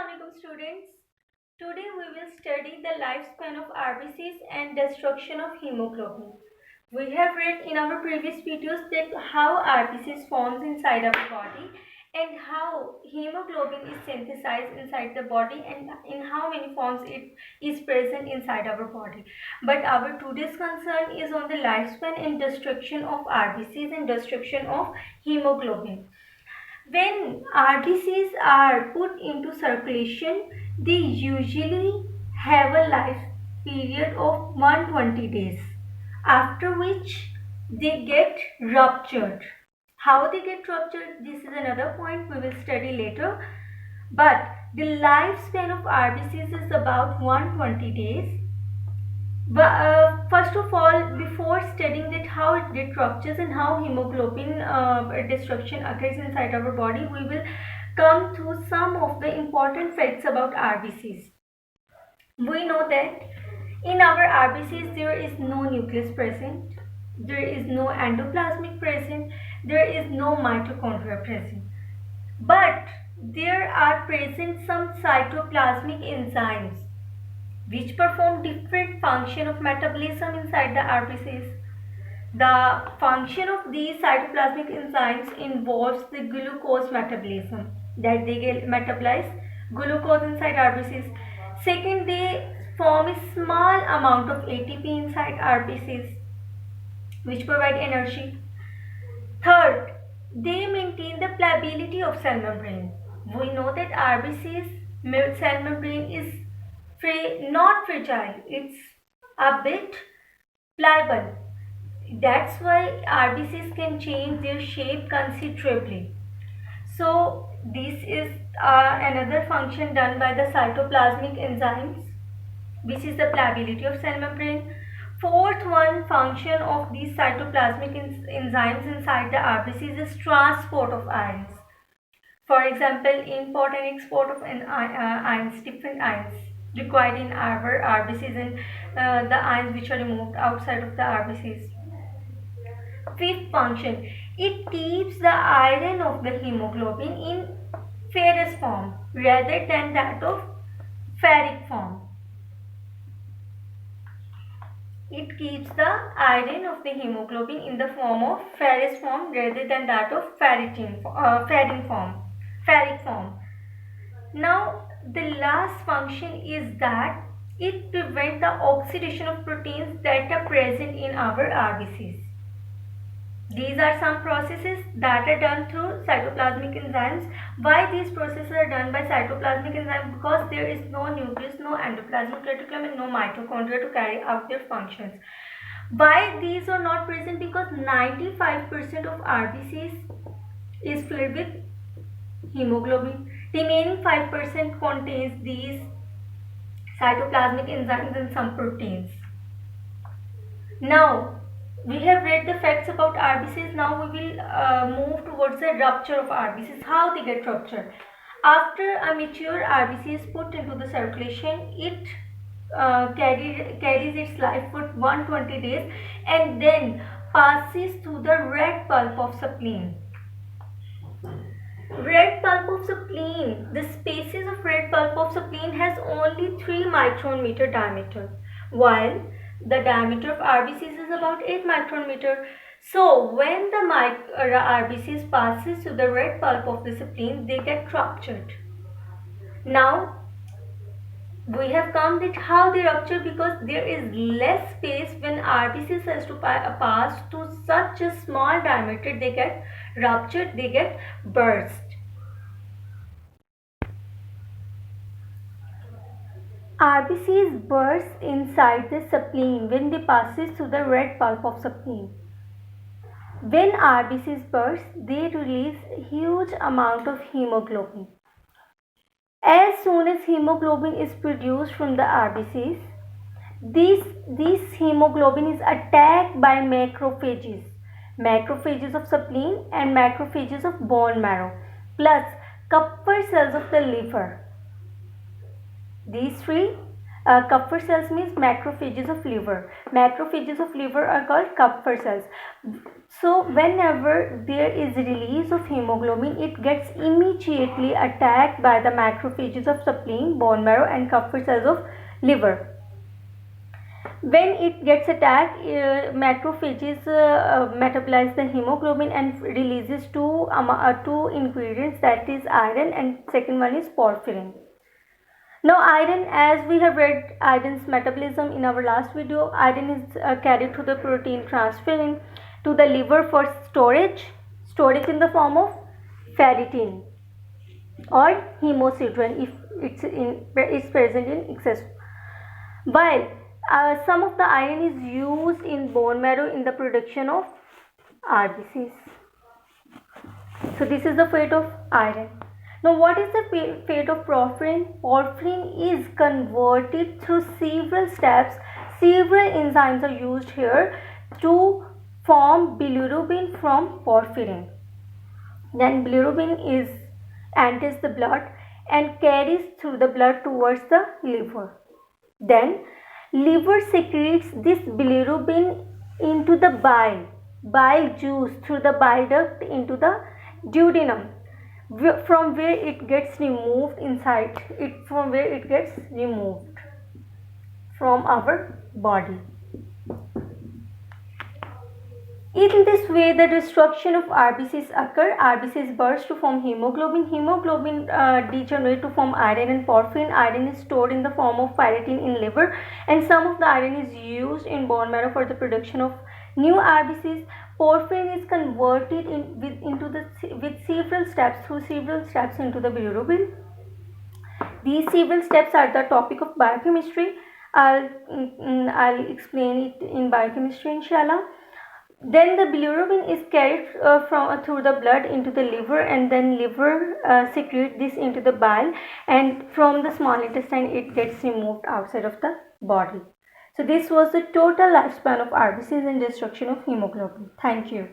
Assalamualaikum students. Today we will study the lifespan of RBCs and destruction of hemoglobin. We have read in our previous videos that how RBCs forms inside our body and how hemoglobin is synthesized inside the body and in how many forms it is present inside our body. But our today's concern is on the lifespan and destruction of RBCs and destruction of hemoglobin. When RBCs are put into circulation, they usually have a life period of 120 days, after which they get ruptured. How they get ruptured, this is another point we will study later. But the lifespan of RBCs is about 120 days. But first of all, before studying that how it ruptures and how hemoglobin destruction occurs inside our body, we will come to some of the important facts about RBCs. We know that in our RBCs there is no nucleus present, there is no endoplasmic present, there is no mitochondria present. But there are present some cytoplasmic enzymes which perform different function of metabolism inside the RBCs. The function of these cytoplasmic enzymes involves the glucose metabolism, that they get metabolize glucose inside RBCs. Second, they form a small amount of ATP inside RBCs, which provide energy. Third, they maintain the pliability of cell membrane. We know that RBC's cell membrane is not fragile, it's a bit pliable. That's why RBCs can change their shape considerably. So this is another function done by the cytoplasmic enzymes, which is the pliability of cell membrane. Fourth one function of these cytoplasmic enzymes inside the RBCs is transport of ions. For example, import and export of ions, different ions required in our RBCs and the ions which are removed outside of the RBCs. Fifth function, it keeps the iron of the hemoglobin in ferrous form rather than that of ferric form. It keeps the iron of the hemoglobin in the form of ferrous form rather than that of ferric form. Now, the last function is that it prevents the oxidation of proteins that are present in our RBCs. These are some processes that are done through cytoplasmic enzymes. Why these processes are done by cytoplasmic enzymes? Because there is no nucleus, no endoplasmic reticulum and no mitochondria to carry out their functions. Why these are not present? Because 95% of RBCs is filled with hemoglobin. Remaining 5% contains these cytoplasmic enzymes and some proteins. Now, we have read the facts about RBCs. Now we will move towards the rupture of RBCs, how they get ruptured. After a mature RBC is put into the circulation, it carries its life for 120 days and then passes through the red pulp of spleen. Red pulp of spleen, the species of red pulp of spleen has only 3 micron meter diameter, while the diameter of RBCs is about 8 micron meter. So when the RBCs passes to the red pulp of the spleen, they get ruptured. Now we have come that how they rupture, because there is less space when RBCs has to pass to such a small diameter, they get ruptured, they get burst. RBCs burst inside the spleen when they passes through the red pulp of spleen. When RBCs burst, they release huge amount of hemoglobin. As soon as hemoglobin is produced from the RBCs, this hemoglobin is attacked by macrophages of spleen and macrophages of bone marrow, plus Kupffer cells of the liver. These three Kupffer cells means macrophages of liver. Macrophages of liver are called Kupffer cells. So whenever there is release of hemoglobin, it gets immediately attacked by the macrophages of spleen, bone marrow and Kupffer cells of liver. When it gets attacked, macrophages metabolize the hemoglobin and releases two ingredients, that is iron and second one is porphyrin. Now iron, as we have read iron's metabolism in our last video, iron is carried through the protein transferrin to the liver for storage in the form of ferritin or hemosiderin if it's present in excess. While some of the iron is used in bone marrow in the production of RBCs. So this is the fate of iron. Now what is the fate of porphyrin? Porphyrin is converted through several steps. Several enzymes are used here to form bilirubin from porphyrin. Then bilirubin enters the blood and carries through the blood towards the liver. Then liver secretes this bilirubin into the bile juice through the bile duct into the duodenum, from where it gets removed from our body. In this way, the destruction of RBCs occur. RBCs burst to form hemoglobin. Hemoglobin degenerate to form iron and porphyrin. Iron is stored in the form of ferritin in liver, and some of the iron is used in bone marrow for the production of new RBCs. Porphyrin is converted with several steps into the bilirubin. These several steps are the topic of biochemistry. I'll explain it in biochemistry, inshallah. Then the bilirubin is carried through the blood into the liver, and then liver secrete this into the bile, and from the small intestine it gets removed outside of the body. So this was the total lifespan of RBCs and destruction of hemoglobin. Thank you.